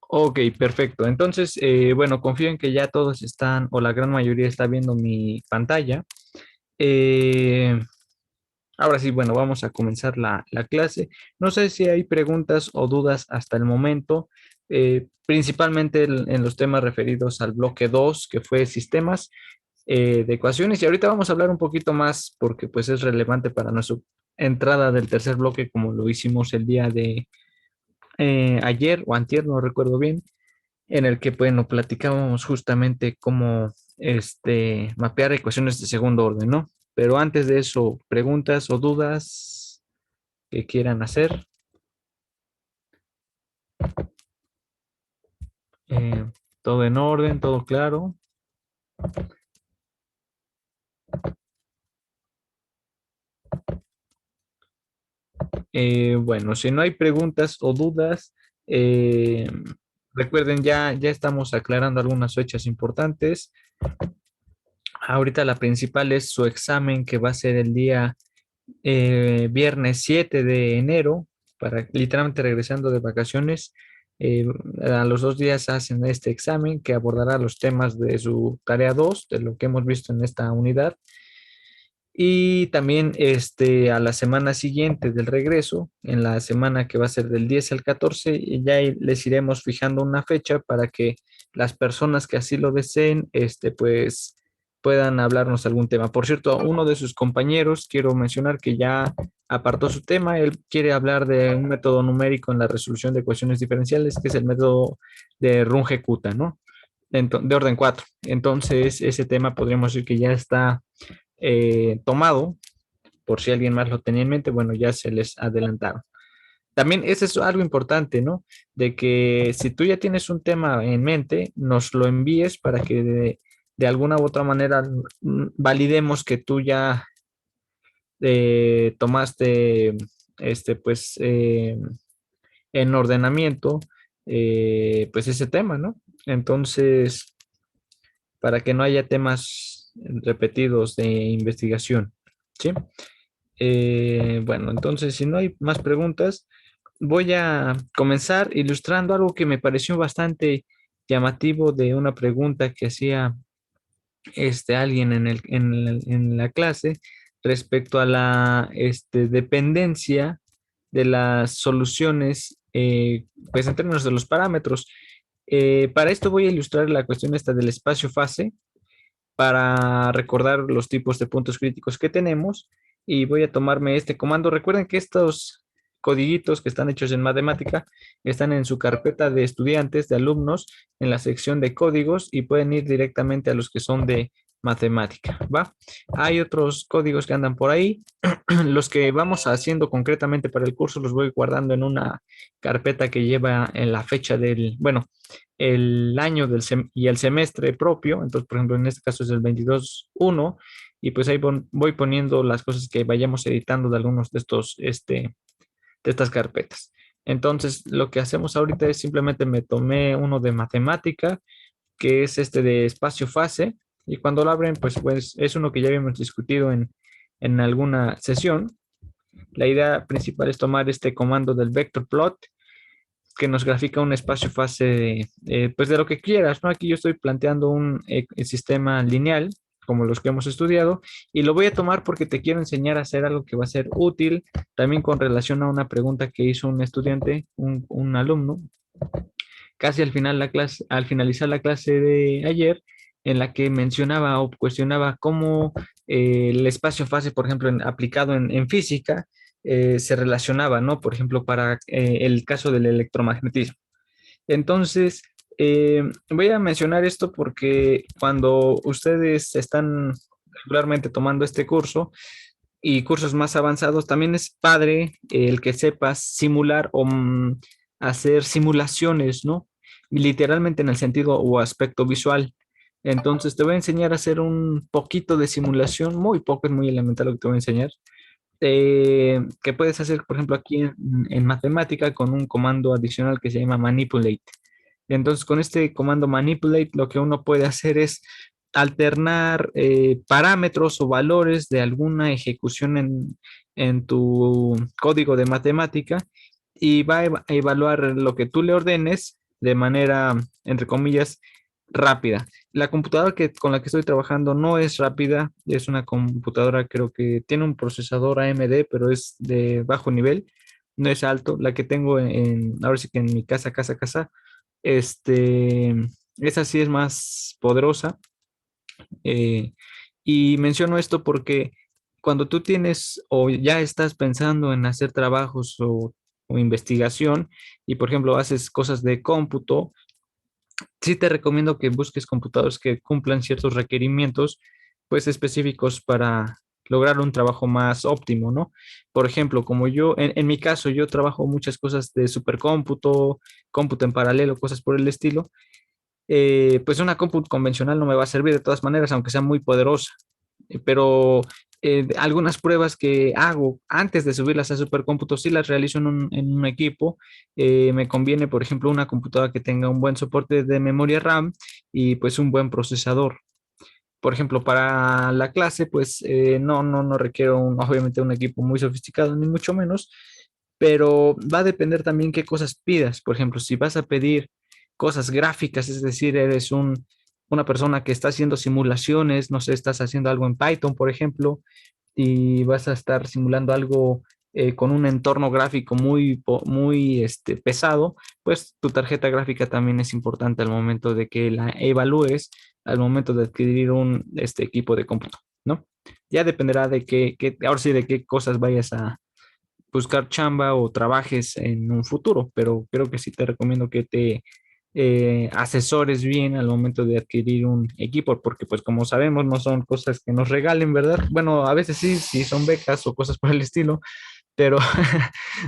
Ok, perfecto. Entonces, bueno, confío en que ya todos están, o la gran mayoría está viendo mi pantalla. Eh, Ahora sí, bueno, vamos a comenzar la clase. No sé si hay preguntas o dudas hasta el momento, principalmente en los temas referidos al bloque 2, que fue sistemas de ecuaciones. Y ahorita vamos a hablar un poquito más porque pues es relevante para nuestra entrada del tercer bloque, como lo hicimos el día de ayer o antier, no recuerdo bien, en el que, bueno, platicábamos justamente cómo mapear ecuaciones de segundo orden, ¿no? Pero antes de eso, preguntas o dudas que quieran hacer. Eh, Todo en orden, todo claro. Bueno, si no hay preguntas o dudas, eh, recuerden, ya estamos aclarando algunas fechas importantes. Ahorita la principal es su examen que va a ser el día viernes 7 de enero, para literalmente regresando de vacaciones. eh, a los 2 días hacen este examen que abordará los temas de su tarea 2 de lo que hemos visto en esta unidad. Y también a la semana siguiente del regreso, en la semana que va a ser del 10 al 14, y ya les iremos fijando una fecha para que las personas que así lo deseen, pues puedan hablarnos algún tema. Por cierto, uno de sus compañeros, quiero mencionar que ya apartó su tema. Él quiere hablar de un método numérico en la resolución de ecuaciones diferenciales, que es el método de Runge-Kutta, ¿no? De orden 4. Entonces, ese tema podríamos decir que ya está tomado, por si alguien más lo tenía en mente, bueno, ya se les adelantaron. También eso es algo importante, ¿no? De que si tú ya tienes un tema en mente, nos lo envíes para que de alguna u otra manera validemos que tú ya tomaste, pues, en ordenamiento, pues ese tema, ¿no? Entonces, para que no haya temas repetidos de investigación, ¿sí? Bueno, entonces, si no hay más preguntas, voy a comenzar ilustrando algo que me pareció bastante llamativo de una pregunta que hacía alguien en la clase respecto a la dependencia de las soluciones, pues en términos de los parámetros. Para esto voy a ilustrar la cuestión esta del espacio-fase para recordar los tipos de puntos críticos que tenemos, y voy a tomarme este comando. Recuerden que estos codiguitos que están hechos en matemática están en su carpeta de estudiantes, de alumnos, en la sección de códigos, y pueden ir directamente a los que son de matemática, ¿va? Hay otros códigos que andan por ahí. Los que vamos haciendo concretamente para el curso los voy guardando en una carpeta que lleva en la fecha del, bueno, el año y el semestre propio. Entonces, por ejemplo, en este caso es el 22-1, y pues ahí voy poniendo las cosas que vayamos editando de algunos de de estas carpetas. Entonces, lo que hacemos ahorita es simplemente me tomé uno de matemática, que es este de espacio-fase, y cuando lo abren, pues es uno que ya habíamos discutido en alguna sesión. La idea principal es tomar este comando del vector plot, que nos grafica un espacio fase pues de lo que quieras, ¿no? Aquí yo estoy planteando un sistema lineal, como los que hemos estudiado, y lo voy a tomar porque te quiero enseñar a hacer algo que va a ser útil también con relación a una pregunta que hizo un estudiante, un alumno, casi al final la clase, al finalizar la clase de ayer, en la que mencionaba o cuestionaba cómo el espacio fase, por ejemplo, aplicado en física, se relacionaba, ¿no? Por ejemplo, para el caso del electromagnetismo. Entonces, voy a mencionar esto porque cuando ustedes están regularmente tomando este curso y cursos más avanzados, también es padre el que sepas simular o hacer simulaciones, ¿no? Literalmente en el sentido o aspecto visual. Entonces, te voy a enseñar a hacer un poquito de simulación, muy poco, es muy elemental lo que te voy a enseñar, que puedes hacer, por ejemplo, aquí en matemática con un comando adicional que se llama manipulate. Entonces, con este comando manipulate, lo que uno puede hacer es alternar parámetros o valores de alguna ejecución en tu código de matemática, y va a evaluar lo que tú le ordenes, de manera, entre comillas, rápida. La computadora con la que estoy trabajando no es rápida, es una computadora, creo que tiene un procesador AMD, pero es de bajo nivel, no es alto. La que tengo ahora sí que en mi casa, este, esa sí es más poderosa. eh, y menciono esto porque cuando tú tienes o ya estás pensando en hacer trabajos o investigación y, por ejemplo, haces cosas de cómputo, sí te recomiendo que busques computadores que cumplan ciertos requerimientos, pues específicos para lograr un trabajo más óptimo, ¿no? Por ejemplo, como yo, en mi caso, yo trabajo muchas cosas de supercómputo, cómputo en paralelo, cosas por el estilo. Pues una compu convencional no me va a servir de todas maneras, aunque sea muy poderosa. Pero algunas pruebas que hago antes de subirlas a supercómputo, sí las realizo en un equipo. Me conviene, por ejemplo, una computadora que tenga un buen soporte de memoria RAM y pues un buen procesador. Por ejemplo, para la clase, pues no requiero obviamente un equipo muy sofisticado, ni mucho menos, pero va a depender también qué cosas pidas. Por ejemplo, si vas a pedir cosas gráficas, es decir, eres una persona que está haciendo simulaciones, no sé, estás haciendo algo en Python, por ejemplo, y vas a estar simulando algo con un entorno gráfico muy pesado, pues tu tarjeta gráfica también es importante al momento de que la evalúes, al momento de adquirir un equipo de cómputo, ¿no? Ya dependerá de ahora sí, de qué cosas vayas a buscar chamba o trabajes en un futuro, pero creo que sí te recomiendo que te asesores bien al momento de adquirir un equipo, porque pues como sabemos no son cosas que nos regalen, ¿verdad? Bueno, a veces sí, sí son becas o cosas por el estilo, pero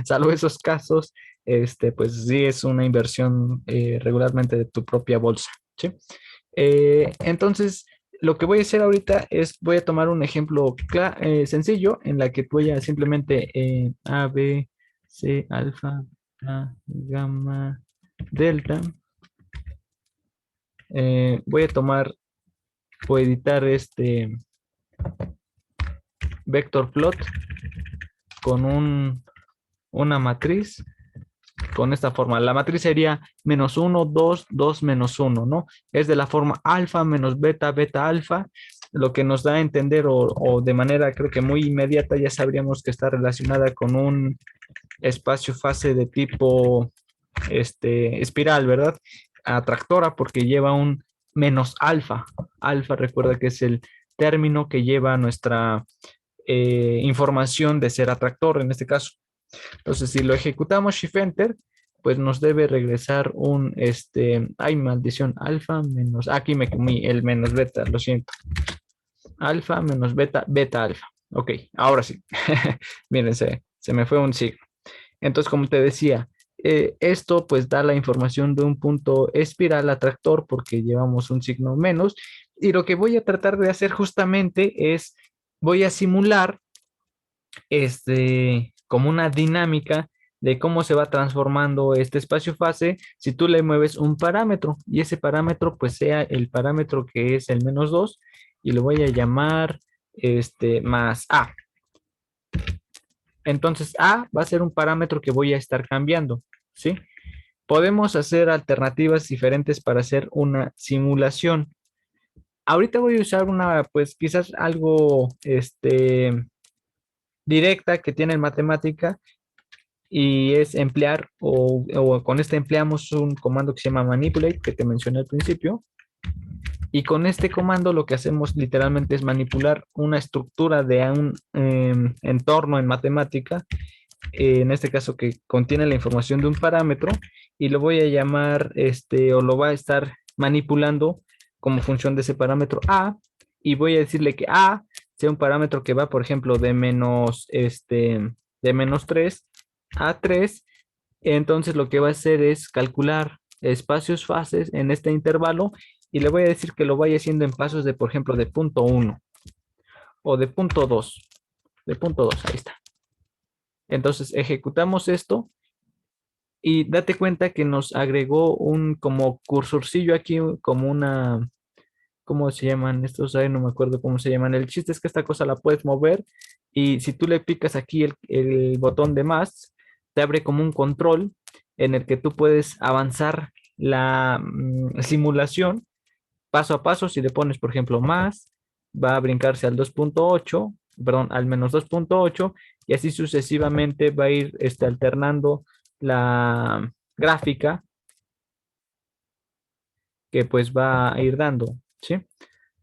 salvo esos casos, pues sí es una inversión regularmente de tu propia bolsa, ¿sí? Entonces, lo que voy a hacer ahorita es, voy a tomar un ejemplo sencillo en la que voy a simplemente A, B, C, alfa, A, gamma, delta. Voy a tomar o editar este vector plot con una matriz con esta forma. La matriz sería -1, 2, 2, -1, ¿no? Es de la forma alfa menos beta, beta alfa, lo que nos da a entender o de manera creo que muy inmediata ya sabríamos que está relacionada con un espacio fase de tipo espiral, ¿verdad? Atractora porque lleva un menos alfa. Alfa, recuerda que es el término que lleva nuestra información de ser atractor en este caso. Entonces, si lo ejecutamos Shift Enter, pues nos debe regresar ay, maldición, alfa menos, aquí me comí el menos beta, lo siento, alfa menos beta, beta alfa. Ok, ahora sí. Miren, se me fue un signo. Entonces, como te decía, esto pues da la información de un punto espiral atractor porque llevamos un signo menos. Y lo que voy a tratar de hacer justamente es, voy a simular como una dinámica de cómo se va transformando este espacio fase si tú le mueves un parámetro y ese parámetro pues sea el parámetro que es el -2 y lo voy a llamar más A. Entonces A va a ser un parámetro que voy a estar cambiando, ¿sí? Podemos hacer alternativas diferentes para hacer una simulación. Ahorita voy a usar una, pues quizás algo, directa que tiene en matemática y es emplear o con este empleamos un comando que se llama manipulate que te mencioné al principio y con este comando lo que hacemos literalmente es manipular una estructura de un entorno en matemática, en este caso que contiene la información de un parámetro y lo voy a llamar o lo va a estar manipulando como función de ese parámetro A y voy a decirle que A sea un parámetro que va por ejemplo de -3 a 3. Entonces lo que va a hacer es calcular espacios fases en este intervalo y le voy a decir que lo vaya haciendo en pasos de, por ejemplo, de punto 1 o de punto 2. De punto 2, ahí está. Entonces ejecutamos esto y date cuenta que nos agregó un como cursorcillo aquí, como una, ¿cómo se llaman estos? Ay, no me acuerdo cómo se llaman. El chiste es que esta cosa la puedes mover y si tú le picas aquí el botón de más, te abre como un control en el que tú puedes avanzar la simulación paso a paso. Si le pones, por ejemplo, más, va a brincarse al 2.8, perdón, al menos 2.8, y así sucesivamente va a ir alternando la gráfica que pues va a ir dando, ¿sí?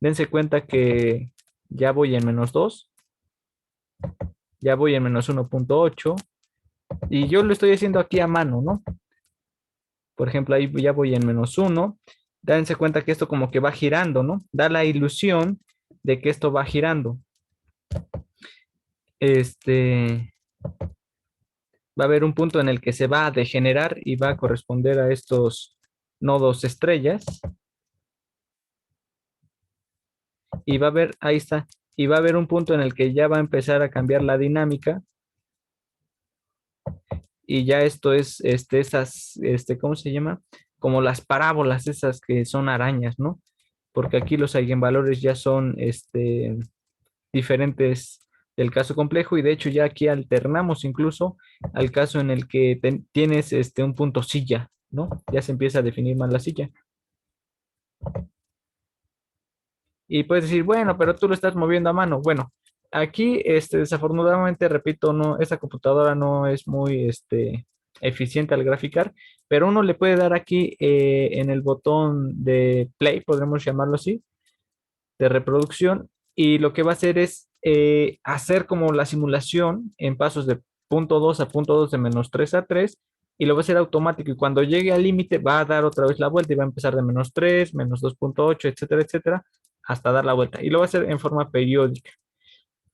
Dense cuenta que ya voy en -2, ya voy en -1.8, y yo lo estoy haciendo aquí a mano, ¿no? Por ejemplo, ahí ya voy en -1. Dense cuenta que esto como que va girando, ¿no? Da la ilusión de que esto va girando. Este, Va a haber un punto en el que se va a degenerar y va a corresponder a estos nodos estrellas. Y va a haber, ahí está, y va a haber un punto en el que ya va a empezar a cambiar la dinámica. Y ya esto es, ¿cómo se llama? Como las parábolas esas que son arañas, ¿no? Porque aquí los eigenvalores ya son, diferentes del caso complejo, y de hecho ya aquí alternamos incluso al caso en el que tienes, un punto silla, ¿no? Ya se empieza a definir más la silla. Y puedes decir, bueno, pero tú lo estás moviendo a mano. Bueno, aquí, desafortunadamente, repito, no, esta computadora no es muy, eficiente al graficar, pero uno le puede dar aquí, en el botón de play, podremos llamarlo así, de reproducción, y lo que va a hacer es, hacer como la simulación en pasos de punto 2 a punto 2, de -3 a 3, y lo va a hacer automático, y cuando llegue al límite va a dar otra vez la vuelta y va a empezar de -3, -2.8, etcétera, etcétera, hasta dar la vuelta, y lo va a hacer en forma periódica.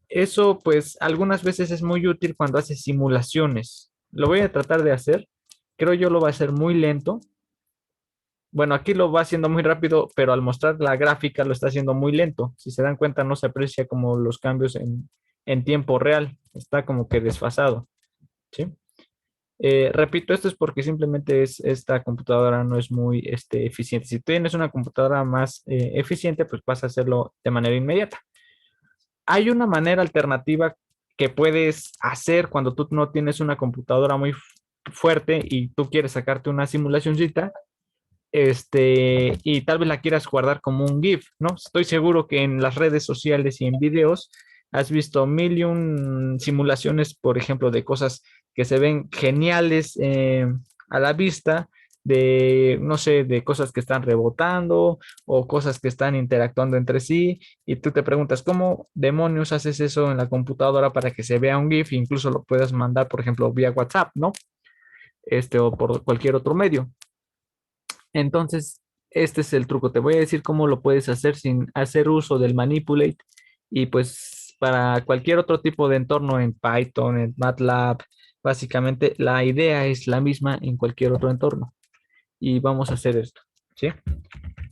Eso pues algunas veces es muy útil cuando haces simulaciones. Lo voy a tratar de hacer. Creo yo lo va a hacer muy lento. Bueno, aquí lo va haciendo muy rápido, pero al mostrar la gráfica lo está haciendo muy lento. Si se dan cuenta, no se aprecia como los cambios en tiempo real. Está como que desfasado, ¿sí? Repito, esto es porque simplemente esta computadora no es muy, eficiente. Si tienes una computadora más, eficiente, pues vas a hacerlo de manera inmediata. Hay una manera alternativa que puedes hacer cuando tú no tienes una computadora muy fuerte y tú quieres sacarte una simulacioncita, y tal vez la quieras guardar como un GIF, ¿no? Estoy seguro que en las redes sociales y en videos has visto mil y un simulaciones, por ejemplo, de cosas que se ven geniales, a la vista, de, no sé, de cosas que están rebotando o cosas que están interactuando entre sí, y tú te preguntas, ¿cómo demonios haces eso en la computadora para que se vea un GIF e incluso lo puedas mandar, por ejemplo, vía WhatsApp, ¿no? O por cualquier otro medio. Entonces, este es el truco. Te voy a decir cómo lo puedes hacer sin hacer uso del Manipulate. Y pues para cualquier otro tipo de entorno en Python, en MATLAB, básicamente la idea es la misma en cualquier otro entorno. Y vamos a hacer esto, ¿sí?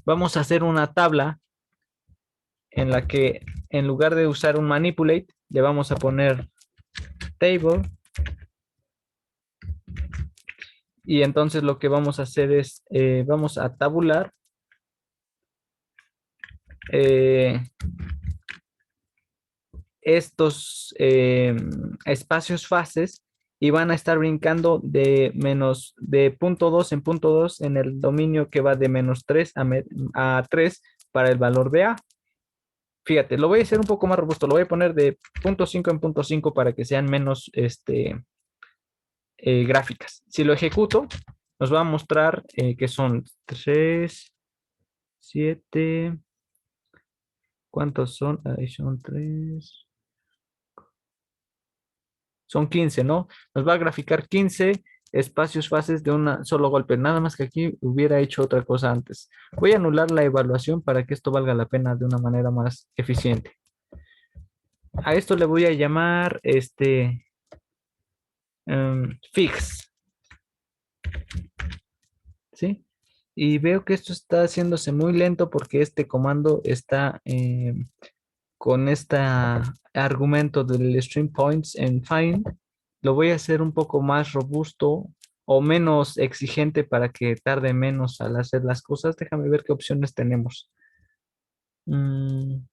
Vamos a hacer una tabla en la que en lugar de usar un Manipulate, le vamos a poner table. Y entonces lo que vamos a hacer es, vamos a tabular, eh, estos, espacios fases, y van a estar brincando de punto 2 en punto 2 en el dominio que va de -3 a 3 para el valor de A. Fíjate, lo voy a hacer un poco más robusto, lo voy a poner de punto 5 en punto 5 para que sean menos, gráficas. Si lo ejecuto, nos va a mostrar, que son 3, 7, ¿cuántos son? Ahí son 3. Son 15, ¿no? Nos va a graficar 15 espacios fases de un solo golpe. Nada más que aquí hubiera hecho otra cosa antes. Voy a anular la evaluación para que esto valga la pena de una manera más eficiente. A esto le voy a llamar, fix, ¿sí? Y veo que esto está haciéndose muy lento porque este comando está, con este argumento del string points en find. Lo voy a hacer un poco más robusto o menos exigente para que tarde menos al hacer las cosas. Déjame ver qué opciones tenemos. Mm,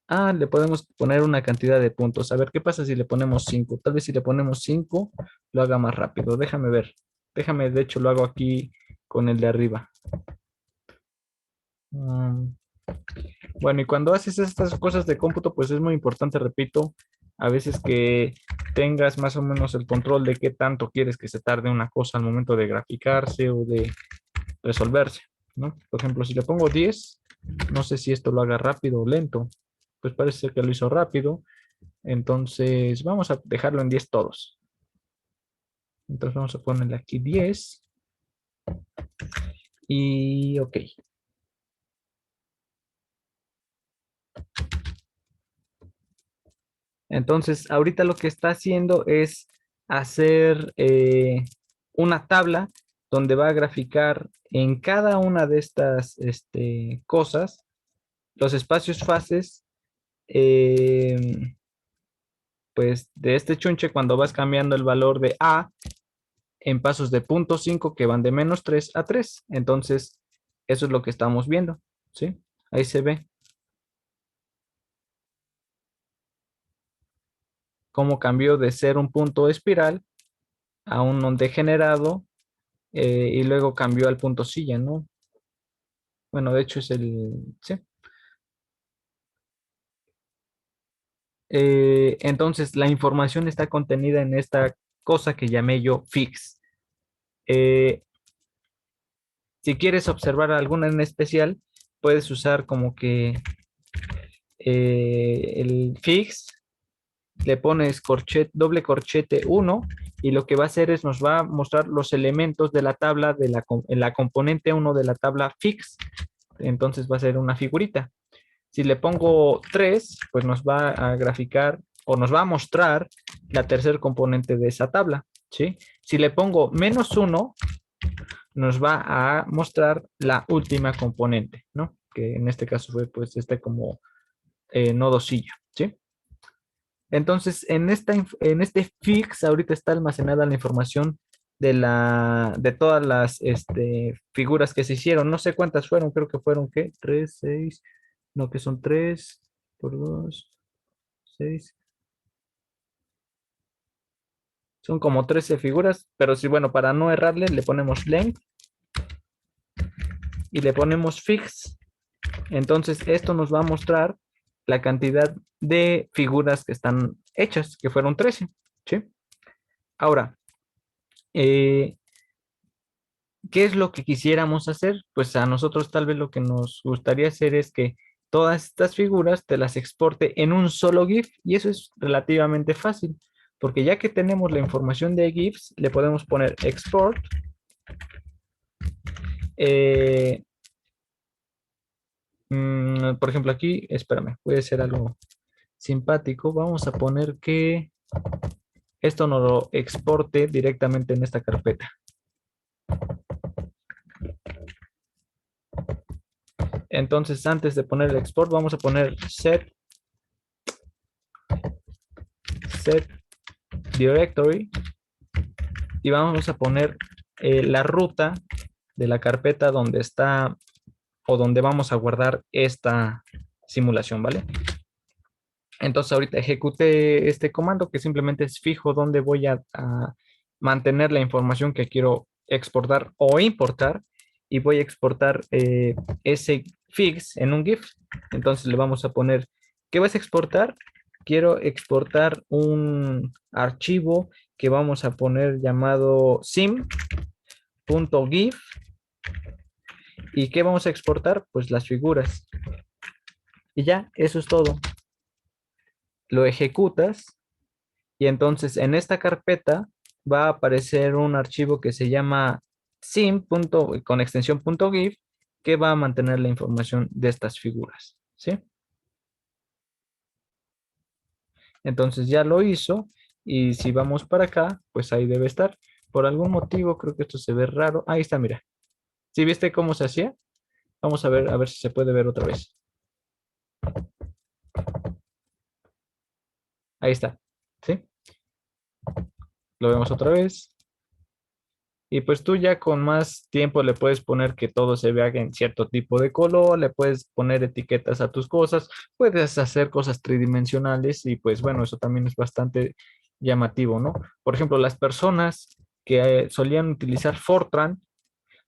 Le podemos poner una cantidad de puntos. A ver, ¿qué pasa si le ponemos 5? Tal vez si le ponemos 5 lo haga más rápido. Déjame ver. Déjame, de hecho, lo hago aquí con el de arriba. Mm, Bueno, y cuando haces estas cosas de cómputo, pues es muy importante, repito, a veces que tengas más o menos el control de qué tanto quieres que se tarde una cosa al momento de graficarse o de resolverse, ¿no? Por ejemplo, si le pongo 10, no sé si esto lo haga rápido o lento. Pues parece ser que lo hizo rápido. Entonces, vamos a dejarlo en 10 todos. Entonces, vamos a ponerle aquí 10 y ok. Entonces, ahorita lo que está haciendo es hacer una tabla donde va a graficar en cada una de estas cosas los espacios fases, eh, pues de este chunche cuando vas cambiando el valor de A en pasos de 0,5 que van de -3 a 3. Entonces, eso es lo que estamos viendo, ¿sí? Ahí se ve cómo cambió de ser un punto espiral a un degenerado y luego cambió al punto silla, ¿no? Bueno, de hecho es el, sí. Entonces, la información está contenida en esta cosa que llamé yo fix. Eh, si quieres observar alguna en especial, puedes usar como que el fix, le pones corchete, doble corchete 1 y lo que va a hacer es nos va a mostrar los elementos de la tabla de la componente 1 de la tabla fix. Entonces va a ser una figurita. Si le pongo 3, pues nos va a graficar o nos va a mostrar la tercer componente de esa tabla, ¿sí? Si le pongo -1, nos va a mostrar la última componente, ¿no? Que en este caso fue pues como nodo silla, ¿sí? Entonces, en este fix ahorita está almacenada la información de todas las figuras que se hicieron. No sé cuántas fueron, creo que fueron, ¿qué? 3, 6, no, que son 3 por 2, 6. Son como 13 figuras, pero sí, bueno, para no errarle, le ponemos length y le ponemos fix. Entonces, esto nos va a mostrar la cantidad de figuras que están hechas, que fueron 13, ¿sí? Ahora, eh, ¿qué es lo que quisiéramos hacer? Pues a nosotros tal vez lo que nos gustaría hacer es que todas estas figuras te las exporte en un solo GIF y eso es relativamente fácil, porque ya que tenemos la información de GIFs, le podemos poner export. eh, por ejemplo, aquí, espérame, puede ser algo simpático. Vamos a poner que esto nos lo exporte directamente en esta carpeta. Entonces, antes de poner el export, vamos a poner set directory y vamos a poner la ruta de la carpeta donde está o donde vamos a guardar esta simulación, ¿vale? Entonces ahorita ejecute este comando que simplemente es fijo donde voy a mantener la información que quiero exportar o importar y voy a exportar ese fix en un GIF. Entonces le vamos a poner, ¿qué vas a exportar? Quiero exportar un archivo que vamos a poner llamado sim.gif. ¿Y qué vamos a exportar? Pues las figuras. Y ya, eso es todo. Lo ejecutas y entonces en esta carpeta va a aparecer un archivo que se llama sim. Con extensión .gif que va a mantener la información de estas figuras, ¿sí? Entonces ya lo hizo y si vamos para acá, pues ahí debe estar. Por algún motivo creo que esto se ve raro. Ahí está, mira. ¿Sí viste cómo se hacía? Vamos a ver si se puede ver otra vez. Ahí está, ¿sí? Lo vemos otra vez. Y pues tú ya con más tiempo le puedes poner que todo se vea en cierto tipo de color, le puedes poner etiquetas a tus cosas, puedes hacer cosas tridimensionales y pues bueno, eso también es bastante llamativo, ¿no? Por ejemplo, las personas que solían utilizar Fortran.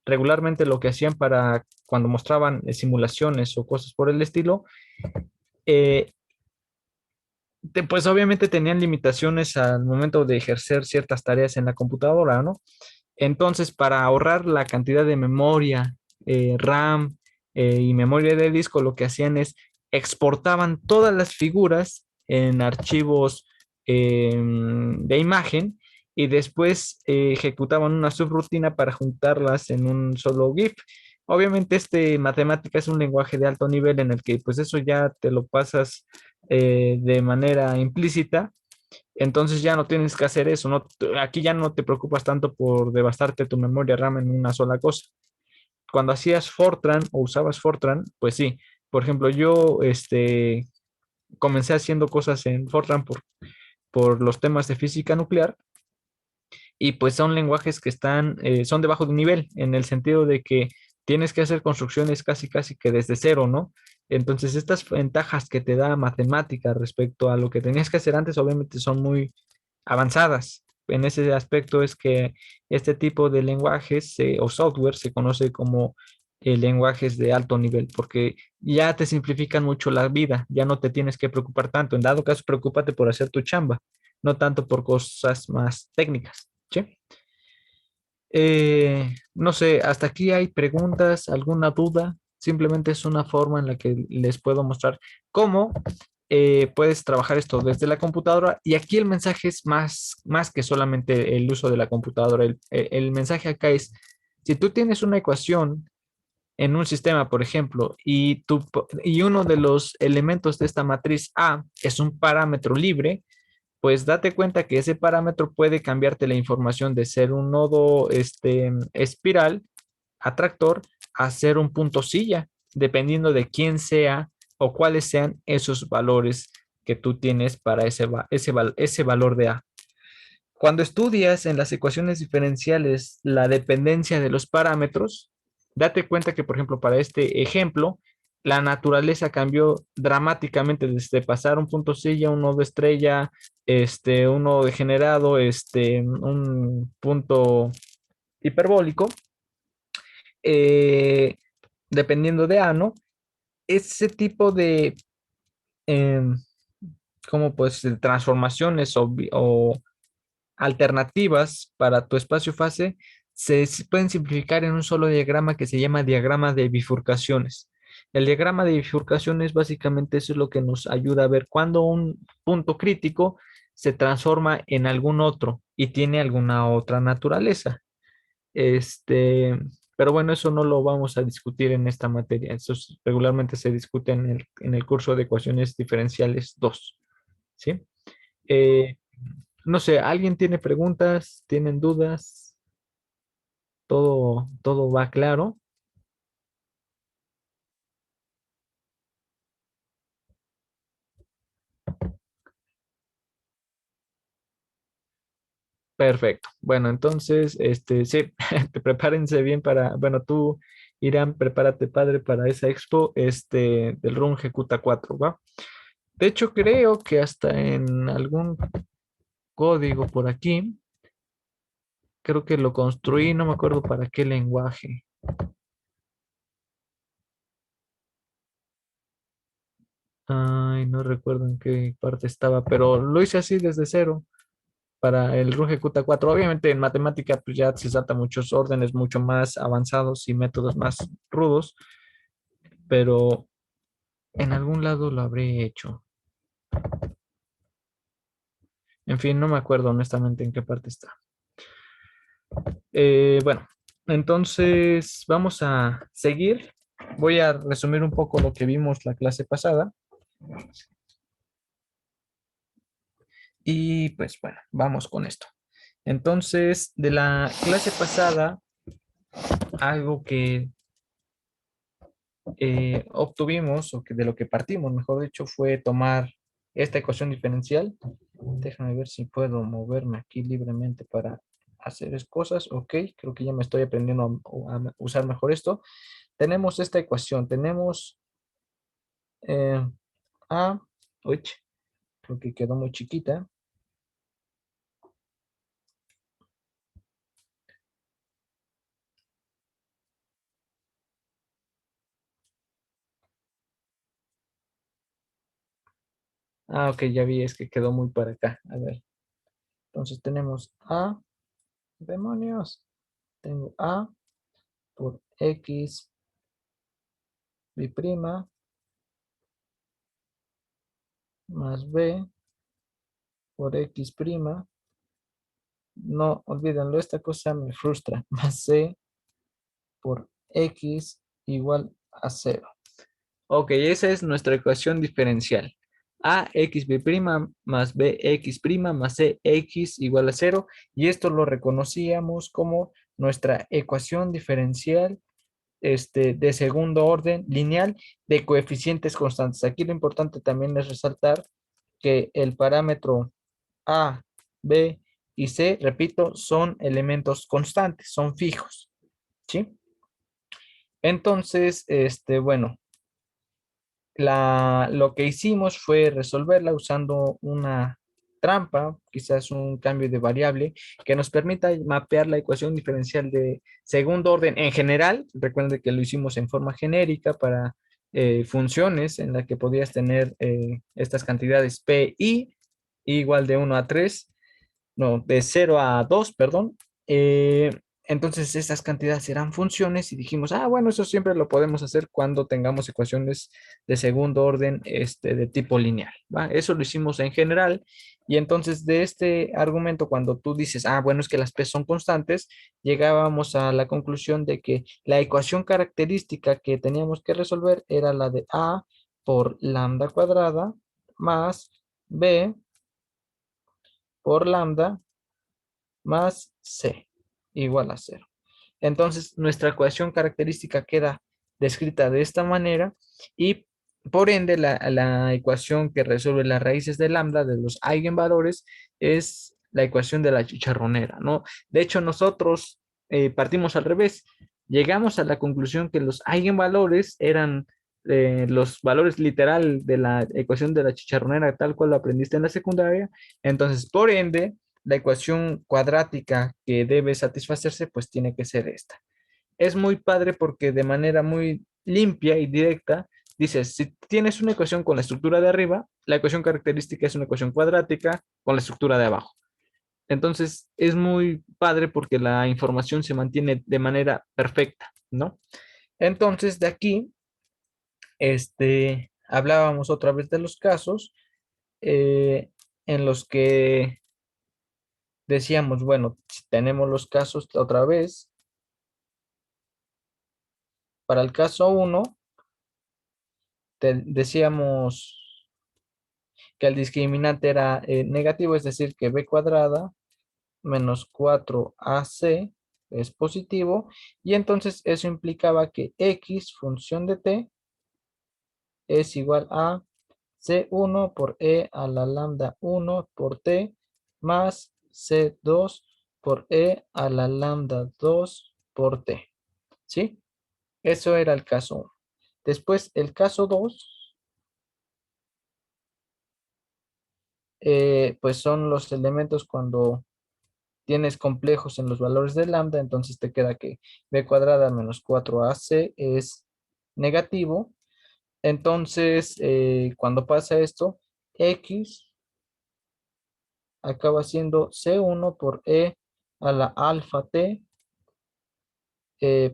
Regularmente lo que hacían para cuando mostraban simulaciones o cosas por el estilo, eh, pues obviamente tenían limitaciones al momento de ejercer ciertas tareas en la computadora, ¿no? Entonces, para ahorrar la cantidad de memoria, RAM y memoria de disco, lo que hacían es exportaban todas las figuras en archivos de imagen y después ejecutaban una subrutina para juntarlas en un solo GIF. Obviamente, matemática es un lenguaje de alto nivel en el que pues eso ya te lo pasas de manera implícita, entonces ya no tienes que hacer eso, ¿no? Aquí ya no te preocupas tanto por devastarte tu memoria RAM en una sola cosa. Cuando hacías Fortran o usabas Fortran, pues sí. Por ejemplo, yo comencé haciendo cosas en Fortran por los temas de física nuclear y pues son lenguajes que son de bajo nivel, en el sentido de que tienes que hacer construcciones casi casi que desde cero, ¿no? Entonces estas ventajas que te da matemática respecto a lo que tenías que hacer antes, obviamente son muy avanzadas. En ese aspecto es que este tipo de lenguajes o software se conoce como lenguajes de alto nivel, porque ya te simplifican mucho la vida, ya no te tienes que preocupar tanto. En dado caso, preocúpate por hacer tu chamba, no tanto por cosas más técnicas. ¿Sí? No sé, hasta aquí hay preguntas, alguna duda. Simplemente es una forma en la que les puedo mostrar cómo puedes trabajar esto desde la computadora. Y aquí el mensaje es más que solamente el uso de la computadora. El mensaje acá es, si tú tienes una ecuación en un sistema, por ejemplo, y uno de los elementos de esta matriz A es un parámetro libre, pues date cuenta que ese parámetro puede cambiarte la información de ser un nodo espiral atractor a ser un punto silla, dependiendo de quién sea o cuáles sean esos valores que tú tienes para ese valor de A. Cuando estudias en las ecuaciones diferenciales la dependencia de los parámetros, date cuenta que, por ejemplo, para este ejemplo, la naturaleza cambió dramáticamente desde pasar un punto silla, un nodo estrella, un nodo degenerado, un punto hiperbólico, eh, dependiendo de A, ¿no? Ese tipo de, em, como pues, de transformaciones o alternativas para tu espacio-fase se pueden simplificar en un solo diagrama que se llama diagrama de bifurcaciones. El diagrama de bifurcaciones básicamente eso es lo que nos ayuda a ver cuando un punto crítico se transforma en algún otro y tiene alguna otra naturaleza. Este, pero bueno, eso no lo vamos a discutir en esta materia. Regularmente se discute en el curso de ecuaciones diferenciales 2. ¿Sí? Eh, no sé, ¿alguien tiene preguntas? ¿Tienen dudas? ¿Todo va claro? Perfecto. Bueno, entonces, sí, prepárense bien bueno, tú, Irán, prepárate, padre, para esa expo, del RUN Ejecuta 4, ¿va? De hecho, creo que hasta en algún código por aquí, creo que lo construí, no me acuerdo para qué lenguaje. Ay, no recuerdo en qué parte estaba, pero lo hice así desde cero para el RUG Q4. Obviamente en matemática pues ya se salta muchos órdenes mucho más avanzados y métodos más rudos, pero en algún lado lo habré hecho. En fin, no me acuerdo honestamente en qué parte está. Bueno, entonces vamos a seguir. Voy a resumir un poco lo que vimos la clase pasada. Y pues bueno, vamos con esto. Entonces, de la clase pasada, algo que obtuvimos, o que de lo que partimos, mejor dicho, fue tomar esta ecuación diferencial. Déjame ver si puedo moverme aquí libremente para hacer cosas. Ok, creo que ya me estoy aprendiendo a usar mejor esto. Tenemos esta ecuación, tenemos eh, A, uy, creo que quedó muy chiquita. Ah, ok, ya vi, es que quedó muy para acá. A ver, entonces tenemos A, demonios. Tengo A por X B' más B por X'. No, olvídenlo, esta cosa me frustra. Más C por X igual a cero. Ok, esa es nuestra ecuación diferencial. A x b' más b x' más c x igual a cero. Y esto lo reconocíamos como nuestra ecuación diferencial de segundo orden lineal de coeficientes constantes. Aquí lo importante también es resaltar que el parámetro A, B y C, repito, son elementos constantes, son fijos, ¿sí? Entonces, bueno, lo que hicimos fue resolverla usando una trampa, quizás un cambio de variable, que nos permita mapear la ecuación diferencial de segundo orden en general. Recuerden que lo hicimos en forma genérica para funciones en la que podías tener estas cantidades P i igual de 1 a 3, no, de 0 a 2, perdón. Eh, entonces, estas cantidades serán funciones y dijimos, ah, bueno, eso siempre lo podemos hacer cuando tengamos ecuaciones de segundo orden de tipo lineal, ¿va? Eso lo hicimos en general. Y entonces, de este argumento, cuando tú dices, ah, bueno, es que las P son constantes, llegábamos a la conclusión de que la ecuación característica que teníamos que resolver era la de A por lambda cuadrada más B por lambda más C igual a cero. Entonces, nuestra ecuación característica queda descrita de esta manera y por ende la ecuación que resuelve las raíces de lambda de los eigenvalores es la ecuación de la chicharronera, ¿no? De hecho, nosotros partimos al revés. Llegamos a la conclusión que los eigenvalores eran los valores literal de la ecuación de la chicharronera tal cual lo aprendiste en la secundaria. Entonces, por ende, la ecuación cuadrática que debe satisfacerse, pues tiene que ser esta. Es muy padre porque de manera muy limpia y directa, dices, si tienes una ecuación con la estructura de arriba, la ecuación característica es una ecuación cuadrática con la estructura de abajo. Entonces, es muy padre porque la información se mantiene de manera perfecta, ¿no? Entonces, de aquí, hablábamos otra vez de los casos en los que decíamos, bueno, si tenemos los casos otra vez, para el caso uno decíamos que el discriminante era negativo, es decir, que b cuadrada menos 4ac es positivo, y entonces eso implicaba que x función de t es igual a c1 por e a la lambda 1 por t más c2 por e a la lambda 2 por t, ¿sí? Eso era el caso 1. Después, el caso 2, pues son los elementos cuando tienes complejos en los valores de lambda, entonces te queda que b cuadrada menos 4ac es negativo. Entonces, cuando pasa esto, x acaba siendo c1 por e a la alfa t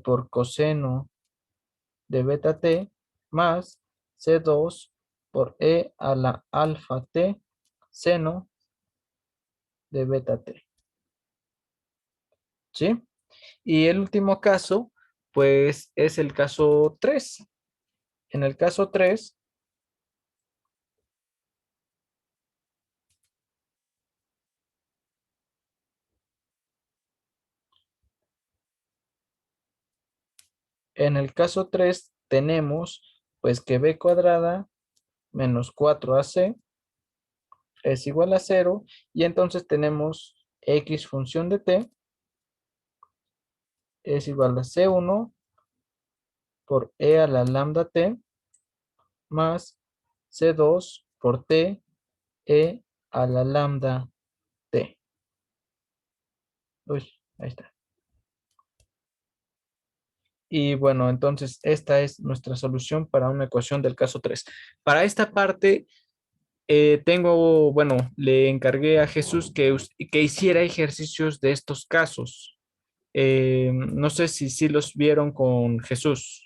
por coseno de beta t más c2 por e a la alfa t seno de beta t, ¿sí? Y el último caso, pues es el caso 3. En el caso 3, en el caso 3 tenemos pues que b cuadrada menos 4ac es igual a cero, y entonces tenemos x función de t es igual a c1 por e a la lambda t más c2 por t e a la lambda t. Uy, ahí está. Y bueno, entonces esta es nuestra solución para una ecuación del caso 3. Para esta parte, Bueno, le encargué a Jesús que hiciera ejercicios de estos casos. No sé si sí los vieron con Jesús.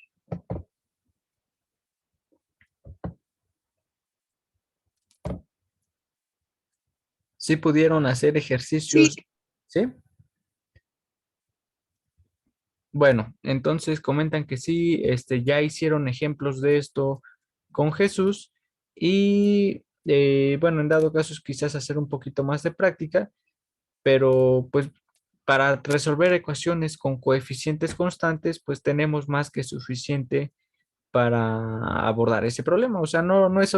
Sí pudieron hacer Sí, ejercicios, ¿sí? Bueno, entonces comentan que sí, ya hicieron ejemplos de esto con Jesús y bueno, en dado caso quizás hacer un poquito más de práctica, pero pues para resolver ecuaciones con coeficientes constantes, pues tenemos más que suficiente para abordar ese problema. O sea, no es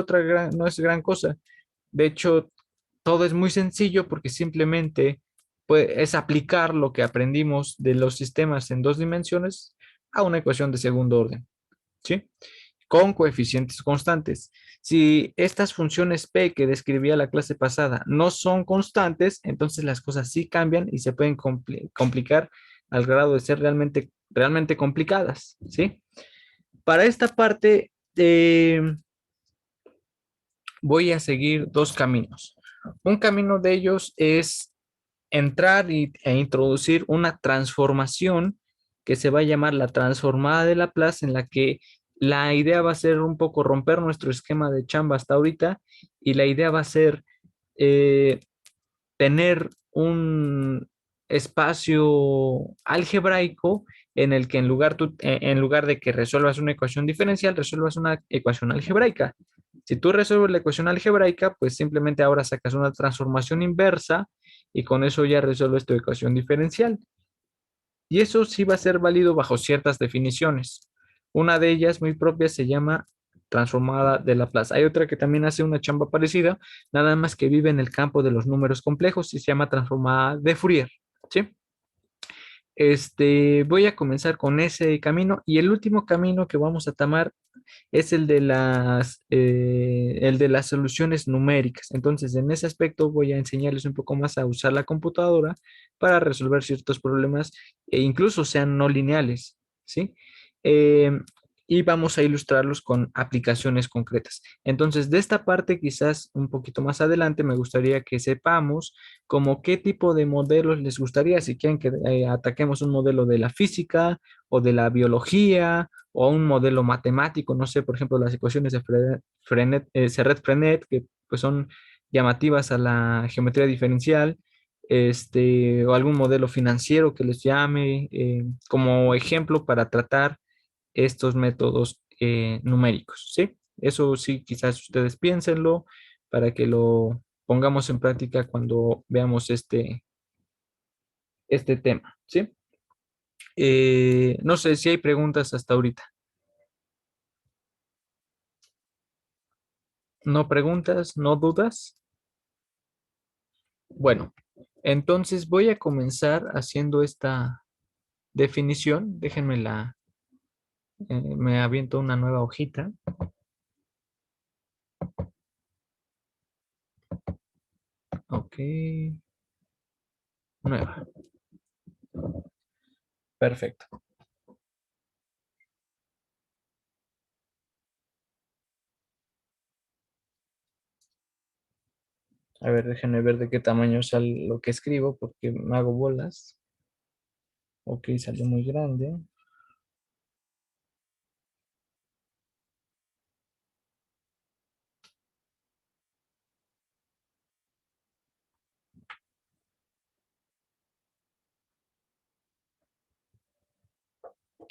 no es gran cosa. De hecho, todo es muy sencillo porque simplemente es aplicar lo que aprendimos de los sistemas en dos dimensiones a una ecuación de segundo orden, ¿sí? Con coeficientes constantes. Si estas funciones P que describía la clase pasada no son constantes, entonces las cosas sí cambian y se pueden complicar al grado de ser realmente complicadas, ¿sí? Para esta parte, voy a seguir dos caminos. Un camino de ellos es entrar e introducir una transformación que se va a llamar la transformada de Laplace, en la que la idea va a ser un poco romper nuestro esquema de chamba hasta ahorita y la idea va a ser eh, tener un espacio algebraico en el que en lugar de que resuelvas una ecuación diferencial, resuelvas una ecuación algebraica. Si tú resuelves la ecuación algebraica, pues simplemente ahora sacas una transformación inversa y con eso ya resuelves tu ecuación diferencial. Y eso sí va a ser válido bajo ciertas definiciones. Una de ellas muy propia se llama transformada de Laplace. Hay otra que también hace una chamba parecida, nada más que vive en el campo de los números complejos y se llama transformada de Fourier, ¿sí? Voy a comenzar con ese camino y el último camino que vamos a tomar es el de las soluciones numéricas. Entonces, en ese aspecto voy a enseñarles un poco más a usar la computadora para resolver ciertos problemas e incluso sean no lineales, ¿sí? Eh, y vamos a ilustrarlos con aplicaciones concretas. Entonces, de esta parte, quizás un poquito más adelante, me gustaría que sepamos como qué tipo de modelos les gustaría, si quieren que ataquemos un modelo de la física o de la biología o un modelo matemático, no sé, por ejemplo, las ecuaciones de Serret-Frenet, que pues son llamativas a la geometría diferencial, o algún modelo financiero que les llame como ejemplo para tratar estos métodos numéricos, ¿sí? Eso sí, quizás ustedes piénsenlo para que lo pongamos en práctica cuando veamos este tema, ¿sí? No sé si hay preguntas hasta ahorita. ¿No preguntas? ¿No dudas? Bueno, entonces voy a comenzar haciendo esta definición. Me aviento una nueva hojita. Ok, nueva. Perfecto. A ver, déjenme ver de qué tamaño sale lo que escribo porque me hago bolas. Ok, salió muy grande.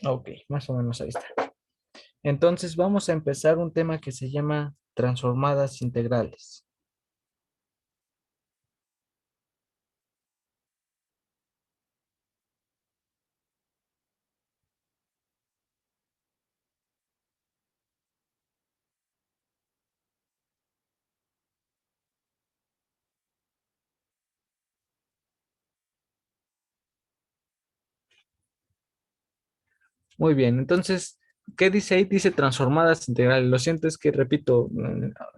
Ok, más o menos ahí está. Entonces vamos a empezar un tema que se llama transformadas integrales. Muy bien, entonces, ¿qué dice ahí? Dice transformadas integrales. Lo siento, es que repito,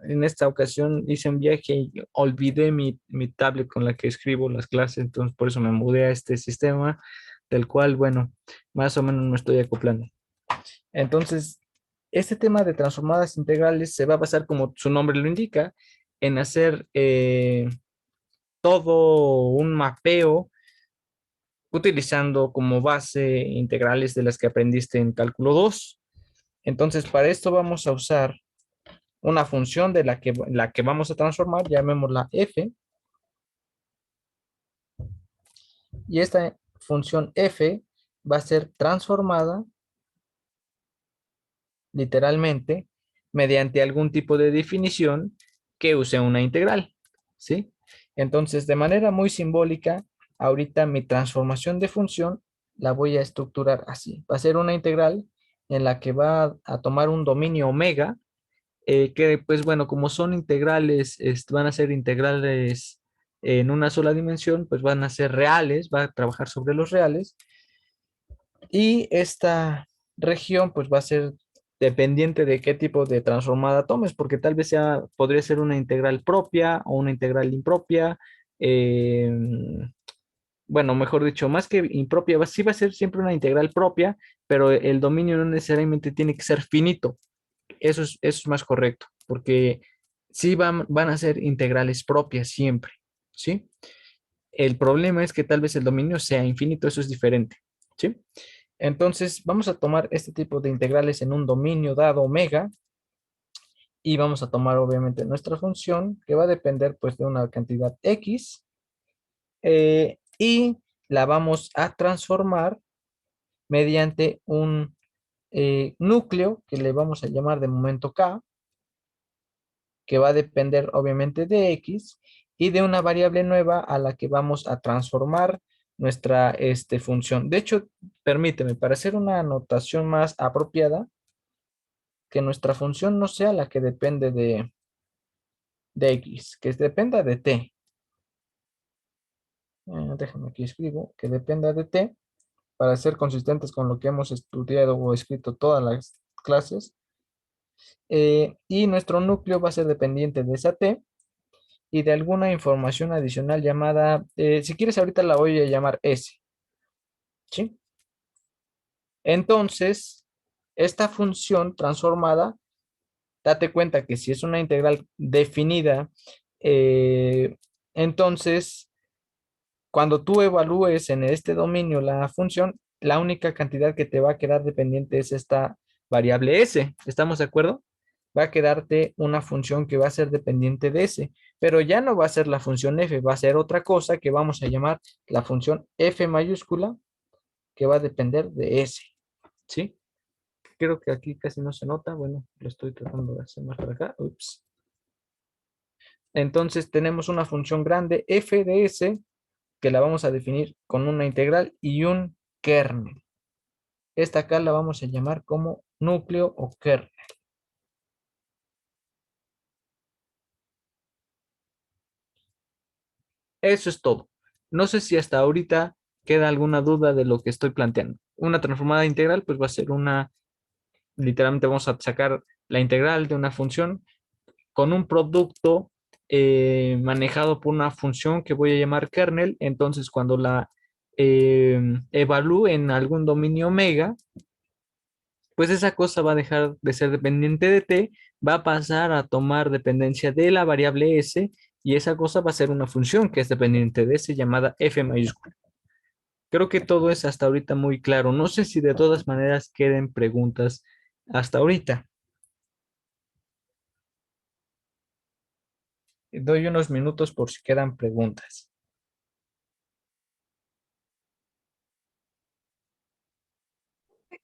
en esta ocasión hice un viaje y olvidé mi tablet con la que escribo las clases, entonces por eso me mudé a este sistema, del cual, bueno, más o menos me estoy acoplando. Entonces, este tema de transformadas integrales se va a basar, como su nombre lo indica, en hacer todo un mapeo utilizando como base integrales de las que aprendiste en cálculo 2. Entonces, para esto vamos a usar una función de la que vamos a transformar, llamémosla f, y esta función f va a ser transformada literalmente mediante algún tipo de definición que use una integral, ¿sí? Entonces, de manera muy simbólica, ahorita mi transformación de función la voy a estructurar así. Va a ser una integral en la que va a tomar un dominio omega, que pues bueno, como son integrales, van a ser integrales en una sola dimensión, pues van a ser reales, va a trabajar sobre los reales, y esta región pues va a ser dependiente de qué tipo de transformada tomes, porque tal vez podría ser una integral propia o una integral impropia. eh, bueno, mejor dicho, más que impropia, sí va a ser siempre una integral propia, pero el dominio no necesariamente tiene que ser finito. Eso es más correcto, porque sí van a ser integrales propias siempre, ¿sí? El problema es que tal vez el dominio sea infinito, eso es diferente, ¿sí? Entonces, vamos a tomar este tipo de integrales en un dominio dado omega y vamos a tomar obviamente nuestra función que va a depender pues de una cantidad x, y la vamos a transformar mediante un núcleo que le vamos a llamar de momento k, que va a depender obviamente de x y de una variable nueva a la que vamos a transformar nuestra función. De hecho, permíteme, para hacer una anotación más apropiada, que nuestra función no sea la que depende de x, que dependa de t. Déjame aquí escribo, que dependa de t, para ser consistentes con lo que hemos estudiado o escrito todas las clases. Y nuestro núcleo va a ser dependiente de esa t y de alguna información adicional llamada, si quieres ahorita la voy a llamar s, ¿sí? Entonces, esta función transformada, date cuenta que si es una integral definida, entonces, cuando tú evalúes en este dominio la función, la única cantidad que te va a quedar dependiente es esta variable s. ¿Estamos de acuerdo? Va a quedarte una función que va a ser dependiente de s, pero ya no va a ser la función f, va a ser otra cosa que vamos a llamar la función f mayúscula, que va a depender de s, ¿sí? Creo que aquí casi no se nota. Bueno, lo estoy tratando de hacer más para acá. Ups. Entonces tenemos una función grande f de s que la vamos a definir con una integral y un kernel. Esta acá la vamos a llamar como núcleo o kernel. Eso es todo. No sé si hasta ahorita queda alguna duda de lo que estoy planteando. Una transformada integral pues va a ser literalmente vamos a sacar la integral de una función con un producto manejado por una función que voy a llamar kernel. Entonces, cuando la evalúe en algún dominio omega, pues esa cosa va a dejar de ser dependiente de t, va a pasar a tomar dependencia de la variable s, y esa cosa va a ser una función que es dependiente de s llamada f mayúscula. Creo que todo es hasta ahorita muy claro. No sé si de todas maneras queden preguntas hasta ahorita. Doy unos minutos por si quedan preguntas.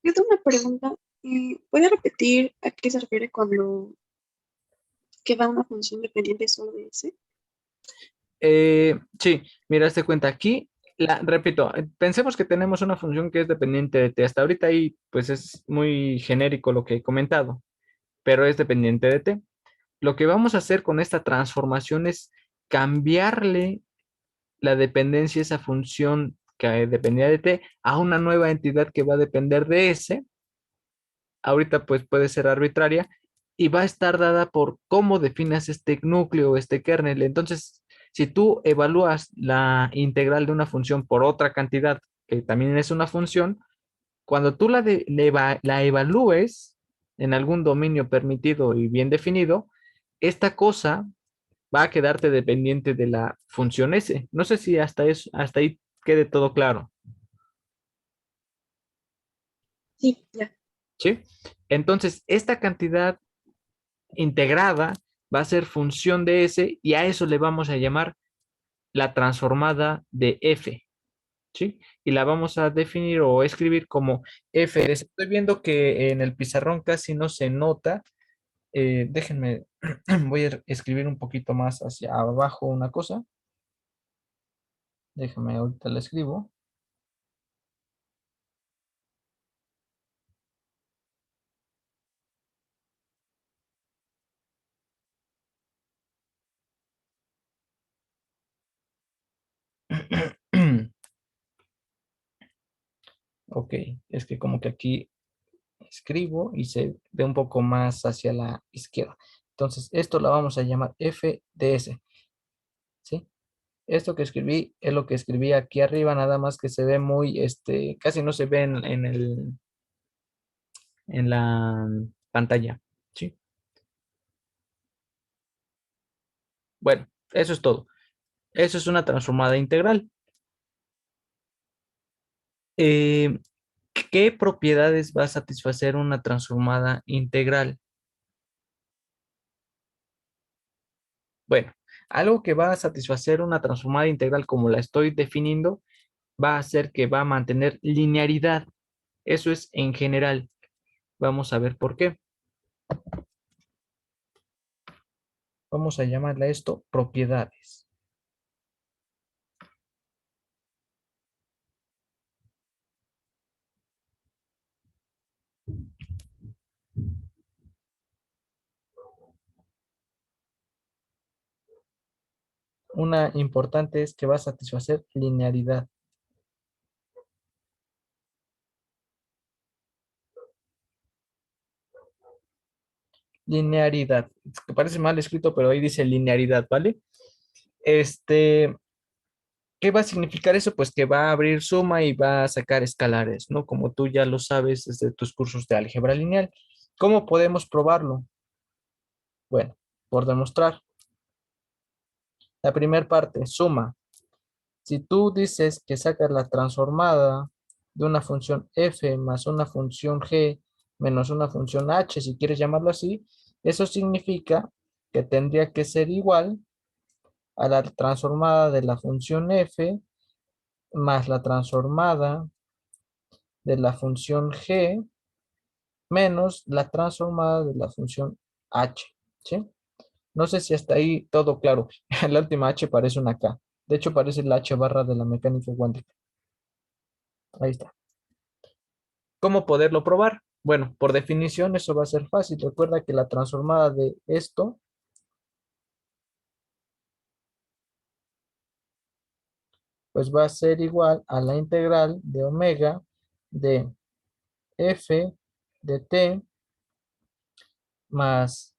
Yo tengo una pregunta. ¿Puede repetir a qué se refiere cuando queda una función dependiente solo de ese? Sí, mira, hazte cuenta aquí, repito, pensemos que tenemos una función que es dependiente de t. Hasta ahorita ahí, pues es muy genérico lo que he comentado, pero es dependiente de t. Lo que vamos a hacer con esta transformación es cambiarle la dependencia, esa función que dependía de t, a una nueva entidad que va a depender de s. Ahorita pues puede ser arbitraria y va a estar dada por cómo definas este núcleo, este kernel. Entonces, si tú evalúas la integral de una función por otra cantidad, que también es una función, cuando tú la evalúes en algún dominio permitido y bien definido, esta cosa va a quedarte dependiente de la función S. No sé si hasta ahí quede todo claro, Sí, ya. ¿sí? Entonces, esta cantidad integrada va a ser función de S y a eso le vamos a llamar la transformada de F, ¿sí? Y la vamos a definir o escribir como F de S. Estoy viendo que en el pizarrón casi no se nota. Déjenme, voy a escribir un poquito más hacia abajo una cosa. Déjenme, ahorita la escribo. Ok, es que como que aquí escribo y se ve un poco más hacia la izquierda. Entonces, esto la vamos a llamar F de S, ¿sí? Esto que escribí es lo que escribí aquí arriba, nada más que se ve muy, casi no se ve en la pantalla, ¿sí? Bueno, eso es todo. Eso es una transformada integral. Eh, ¿Qué propiedades va a satisfacer una transformada integral? Bueno, algo que va a satisfacer una transformada integral como la estoy definiendo va a ser que va a mantener linearidad. Eso es en general. Vamos a ver por qué. Vamos a llamarle a esto propiedades. Una importante es que va a satisfacer linearidad. Linearidad. Que parece mal escrito, pero ahí dice linearidad, ¿vale? Este, ¿Qué va a significar eso? Pues que va a abrir suma y va a sacar escalares, ¿no? Como tú ya lo sabes desde tus cursos de álgebra lineal. ¿Cómo podemos probarlo? Bueno, por demostrar. La primera parte, suma. Si tú dices que sacas la transformada de una función f más una función g menos una función h, si quieres llamarlo así, eso significa que tendría que ser igual a la transformada de la función f más la transformada de la función g menos la transformada de la función h, ¿sí? No sé si hasta ahí todo claro. La última h parece una k. De hecho, parece la h barra de la mecánica cuántica. Ahí está. ¿Cómo poderlo probar? Bueno, por definición eso va a ser fácil. Recuerda que la transformada de esto pues va a ser igual a la integral de omega de f de t más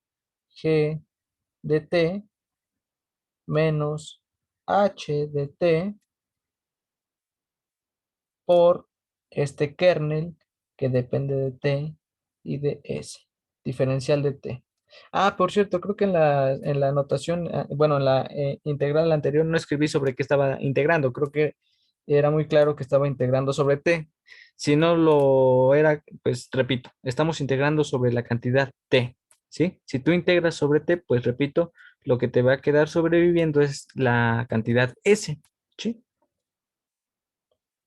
g de t menos h de t por este kernel que depende de t y de s, diferencial de t. Ah, por cierto, creo que en la anotación, bueno, en la integral anterior no escribí sobre qué estaba integrando, creo que era muy claro que estaba integrando sobre t. Si no lo era, pues repito, estamos integrando sobre la cantidad t, ¿sí? Si tú integras sobre t, pues repito, lo que te va a quedar sobreviviendo es la cantidad s, ¿sí?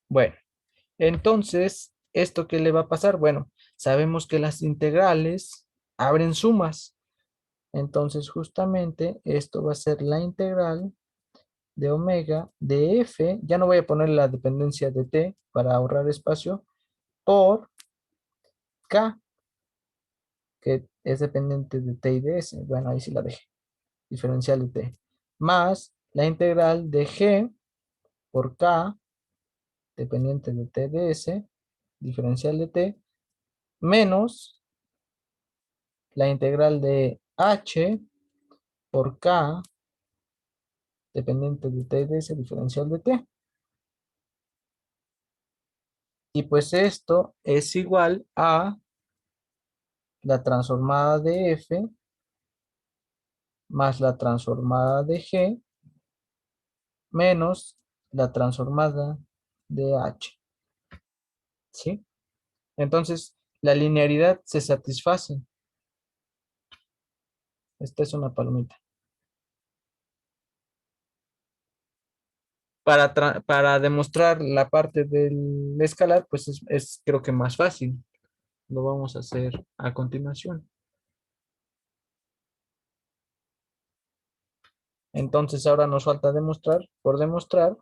Bueno. Entonces, ¿esto qué le va a pasar? Bueno, sabemos que las integrales abren sumas. Entonces, justamente esto va a ser la integral de omega de f. Ya no voy a poner la dependencia de t para ahorrar espacio por k, que es dependiente de t y de s. Bueno, ahí sí la dejé. Diferencial de t. Más la integral de g por k, dependiente de t de s, diferencial de t, menos la integral de h por k, dependiente de t de ese diferencial de t. Y pues esto es igual a la transformada de f más la transformada de G menos la transformada de H. ¿Sí? Entonces, la linearidad se satisface. Esta es una palomita. Para demostrar la parte del escalar, pues es creo que más fácil. Lo vamos a hacer a continuación. Entonces, ahora nos falta demostrar, por demostrar,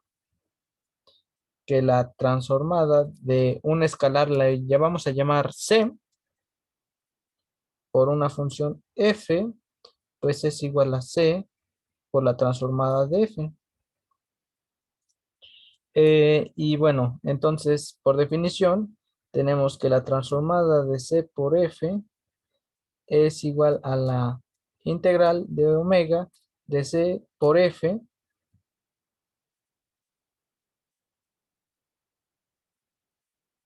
que la transformada de un escalar la ya vamos a llamar C por una función f, pues es igual a C por la transformada de f. Y bueno, entonces, por definición, tenemos que la transformada de C por f es igual a la integral de omega de C por f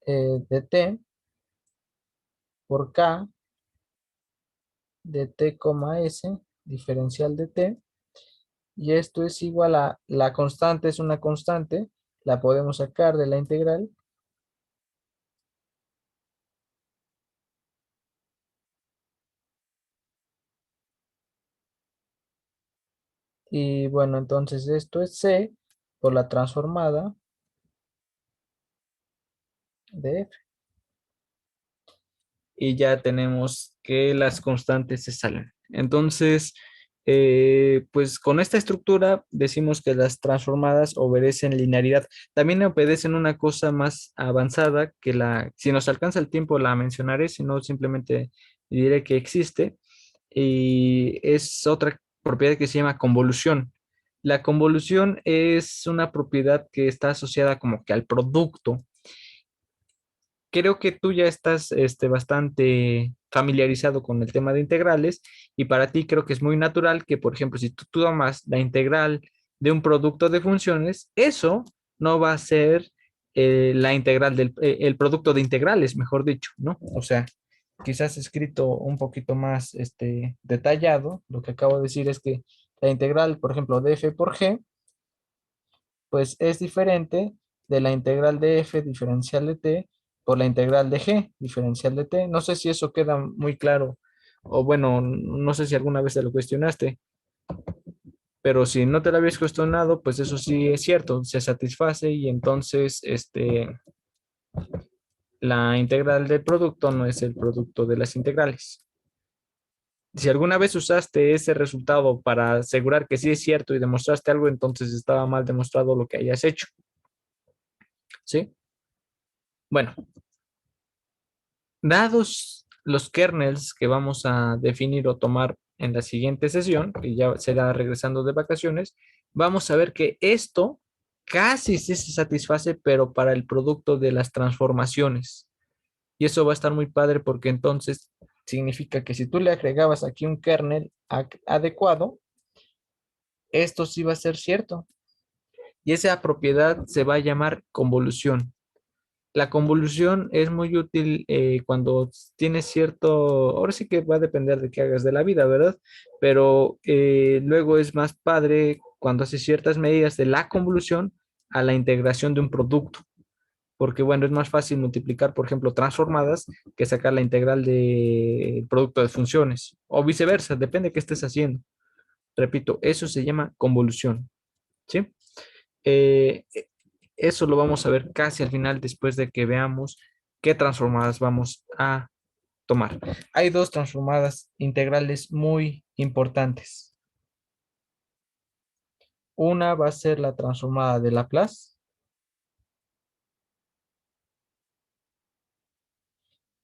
de t por k de t, s, diferencial de t, y esto es igual a la constante, es una constante, la podemos sacar de la integral, y bueno, entonces esto es c por la transformada de f, y ya tenemos que las constantes se salen. Entonces, pues con esta estructura decimos que las transformadas obedecen linearidad. También obedecen una cosa más avanzada que si nos alcanza el tiempo la mencionaré, si no simplemente diré que existe, y es otra propiedad que se llama convolución. La convolución es una propiedad que está asociada como que al producto. Creo que tú ya estás bastante familiarizado con el tema de integrales, y para ti creo que es muy natural que, por ejemplo, si tú tomas la integral de un producto de funciones, eso no va a ser la integral el producto de integrales, mejor dicho, ¿no? O sea, quizás escrito un poquito más detallado, lo que acabo de decir es que la integral, por ejemplo, de f por g, pues es diferente de la integral de f diferencial de t por la integral de g diferencial de t. No sé si eso queda muy claro, o bueno, no sé si alguna vez te lo cuestionaste, pero si no te lo habías cuestionado, pues eso sí es cierto, se satisface, y entonces la integral del producto no es el producto de las integrales. Si alguna vez usaste ese resultado para asegurar que sí es cierto y demostraste algo, entonces estaba mal demostrado lo que hayas hecho, ¿sí? Bueno, dados los kernels que vamos a definir o tomar en la siguiente sesión, que ya será regresando de vacaciones, vamos a ver que esto casi sí se satisface, pero para el producto de las transformaciones. Y eso va a estar muy padre porque entonces significa que si tú le agregabas aquí un kernel adecuado, esto sí va a ser cierto. Y esa propiedad se va a llamar convolución. La convolución es muy útil cuando tienes cierto, ahora sí que va a depender de qué hagas de la vida, ¿verdad? Pero luego es más padre cuando haces ciertas medidas de la convolución a la integración de un producto, porque bueno, es más fácil multiplicar, por ejemplo, transformadas que sacar la integral del producto de funciones, o viceversa, depende de qué estés haciendo. Repito, eso se llama convolución, ¿sí? Eh, Eso lo vamos a ver casi al final después de que veamos qué transformadas vamos a tomar. Hay dos transformadas integrales muy importantes. Una va a ser la transformada de Laplace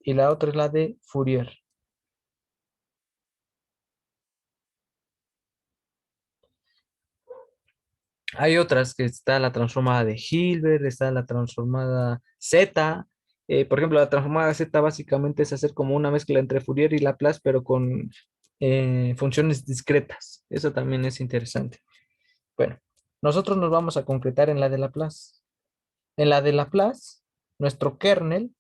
y la otra es la de Fourier. Hay otras que está la transformada de Hilbert, está la transformada Z. Por ejemplo, la transformada Z básicamente es hacer como una mezcla entre Fourier y Laplace, pero con funciones discretas. Eso también es interesante. Bueno, nosotros nos vamos a concretar en la de Laplace. En la de Laplace, nuestro kernel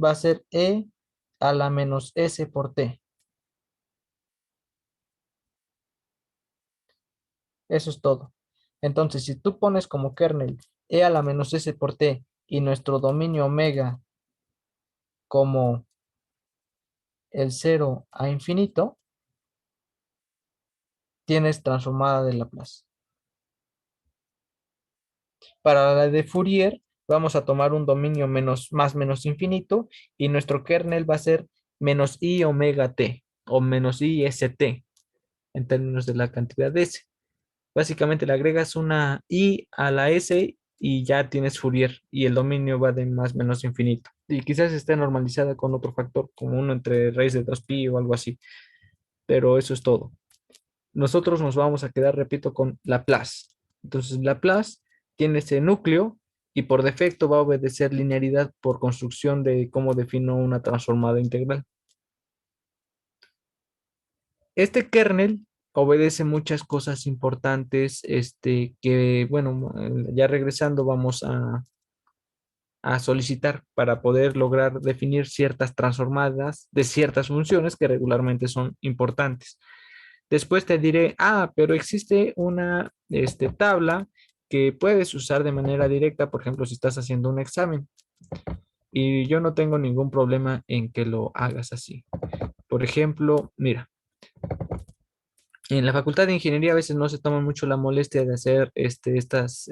va a ser e a la menos s por t. Eso es todo. Entonces, si tú pones como kernel e a la menos s por t y nuestro dominio omega como el cero a infinito, tienes transformada de Laplace. Para la de Fourier, vamos a tomar un dominio menos más menos infinito y nuestro kernel va a ser menos i omega t o menos i st en términos de la cantidad de s. Básicamente le agregas una i a la s y ya tienes Fourier y el dominio va de más menos infinito. Y quizás esté normalizada con otro factor, como uno entre raíz de 2pi o algo así, pero eso es todo. Nosotros nos vamos a quedar, repito, con Laplace. Entonces, Laplace tiene ese núcleo y por defecto va a obedecer linearidad por construcción de cómo defino una transformada integral. Este kernel obedece muchas cosas importantes, que, bueno, ya regresando vamos a solicitar para poder lograr definir ciertas transformadas de ciertas funciones que regularmente son importantes. Después te diré, pero existe una tabla que puedes usar de manera directa, por ejemplo, si estás haciendo un examen. Y yo no tengo ningún problema en que lo hagas así. Por ejemplo, mira, en la Facultad de Ingeniería a veces no se toma mucho la molestia de hacer estas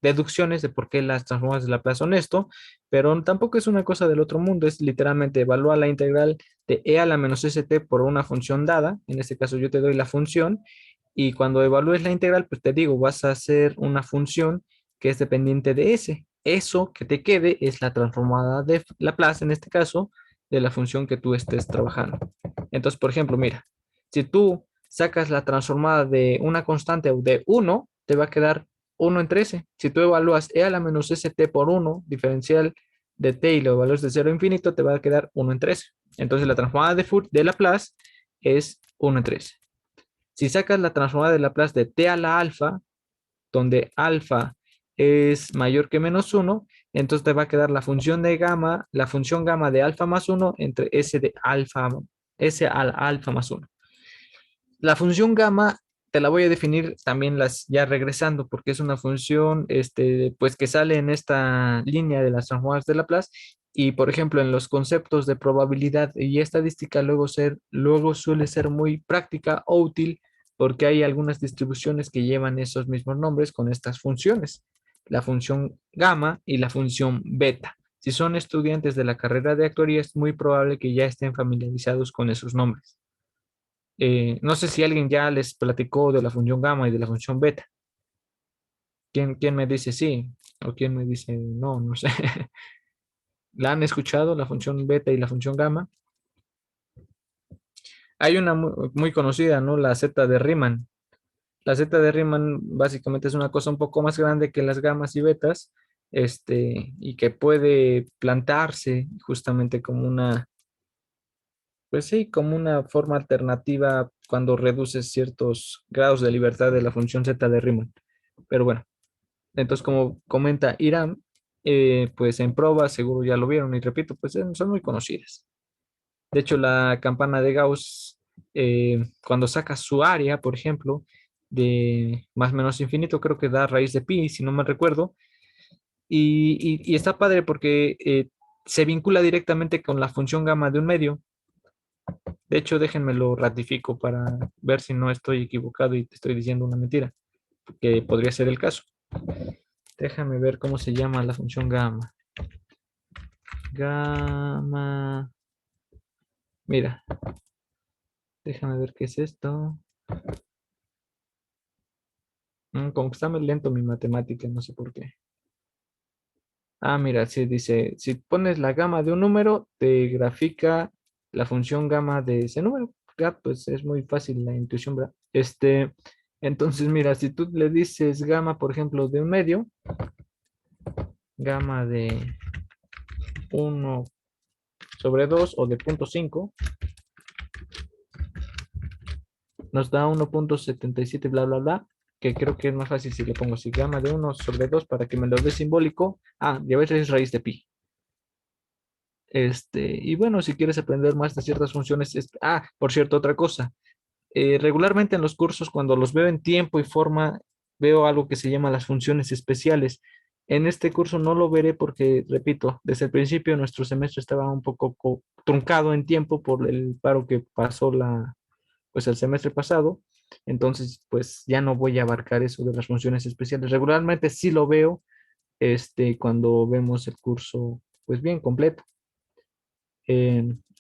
deducciones de por qué las transformadas de Laplace son esto, pero tampoco es una cosa del otro mundo, es literalmente evaluar la integral de e a la menos st por una función dada, en este caso yo te doy la función, y cuando evalúes la integral, pues te digo, vas a hacer una función que es dependiente de s. Eso que te quede es la transformada de Laplace, en este caso, de la función que tú estés trabajando. Entonces, por ejemplo, mira, si tú sacas la transformada de una constante de 1, te va a quedar 1 entre s. Si tú evalúas e a la menos st por 1, diferencial de t y lo evalúas de 0 a infinito, te va a quedar 1 entre s. Entonces la transformada de Laplace es 1 entre s. Si sacas la transformada de Laplace de t a la alfa, donde alfa es mayor que menos 1, entonces te va a quedar la función de gamma, la función gamma de alfa más 1 entre s de alfa, s al alfa más 1. La función gamma te la voy a definir también ya regresando, porque es una función pues que sale en esta línea de las transformadas de Laplace. Y por ejemplo, en los conceptos de probabilidad y estadística, luego suele ser muy práctica o útil porque hay algunas distribuciones que llevan esos mismos nombres con estas funciones, la función gamma y la función beta. Si son estudiantes de la carrera de actuaría, es muy probable que ya estén familiarizados con esos nombres. No sé si alguien ya les platicó de la función gamma y de la función beta. ¿Quién me dice sí? ¿O quién me dice no? No sé. ¿La han escuchado, la función beta y la función gamma? Hay una muy conocida, ¿no? La Z de Riemann. La Z de Riemann básicamente es una cosa un poco más grande que las gamas y betas, y que puede plantearse justamente como pues sí, como una forma alternativa cuando reduces ciertos grados de libertad de la función Z de Riemann. Pero bueno, entonces como comenta Irán, pues en pruebas seguro ya lo vieron y repito, pues son muy conocidas. De hecho, la campana de Gauss, cuando sacas su área, por ejemplo, de más o menos infinito, creo que da raíz de pi, si no me recuerdo, y está padre porque se vincula directamente con la función gamma de un medio. De hecho, déjenme lo ratifico para ver si no estoy equivocado y te estoy diciendo una mentira, que podría ser el caso. Déjame ver cómo se llama la función gamma. Gamma. Mira, déjame ver qué es esto. Como que está muy lento mi matemática, no sé por qué. Mira, sí dice, si pones la gama de un número, te grafica la función gamma de ese número. Ya, pues es muy fácil la intuición, ¿verdad? Entonces, mira, si tú le dices gamma, por ejemplo, de un medio, gamma de 1/2 o de 0.5, nos da 1.77 bla, bla, bla, que creo que es más fácil si le pongo así, gamma de 1/2 para que me lo dé simbólico. Y a veces es raíz de pi. Y bueno, si quieres aprender más de ciertas funciones, por cierto, otra cosa. Regularmente en los cursos, cuando los veo en tiempo y forma, veo algo que se llama las funciones especiales. En este curso no lo veré porque, repito, desde el principio nuestro semestre estaba un poco truncado en tiempo por el paro que pasó pues el semestre pasado. Entonces, pues ya no voy a abarcar eso de las funciones especiales. Regularmente sí lo veo, cuando vemos el curso, pues bien completo.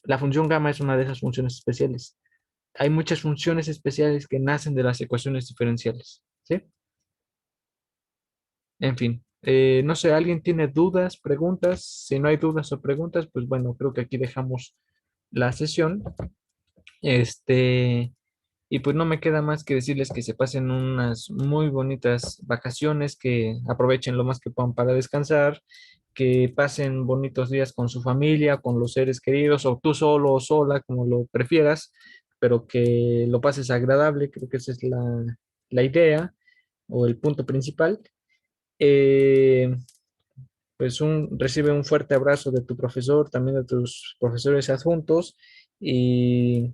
La función gamma es una de esas funciones especiales. Hay muchas funciones especiales que nacen de las ecuaciones diferenciales, ¿sí? En fin, no sé, ¿alguien tiene dudas, preguntas? Si no hay dudas o preguntas, pues bueno, creo que aquí dejamos la sesión. Este, y pues no me queda más que decirles que se pasen unas muy bonitas vacaciones, que aprovechen lo más que puedan para descansar, que pasen bonitos días con su familia, con los seres queridos, o tú solo o sola, como lo prefieras, pero que lo pases agradable, creo que esa es la idea o el punto principal. Eh, pues recibe un fuerte abrazo de tu profesor, también de tus profesores adjuntos, y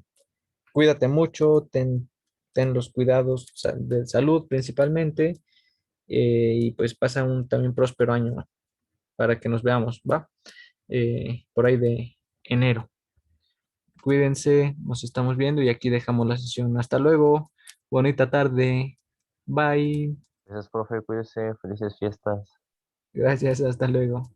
cuídate mucho, ten los cuidados de salud principalmente, y pues pasa un también próspero año para que nos veamos, ¿va? Por ahí de enero. Cuídense, nos estamos viendo y aquí dejamos la sesión. Hasta luego, bonita tarde, bye, Gracias, profe, cuídese, felices fiestas. gracias, hasta luego.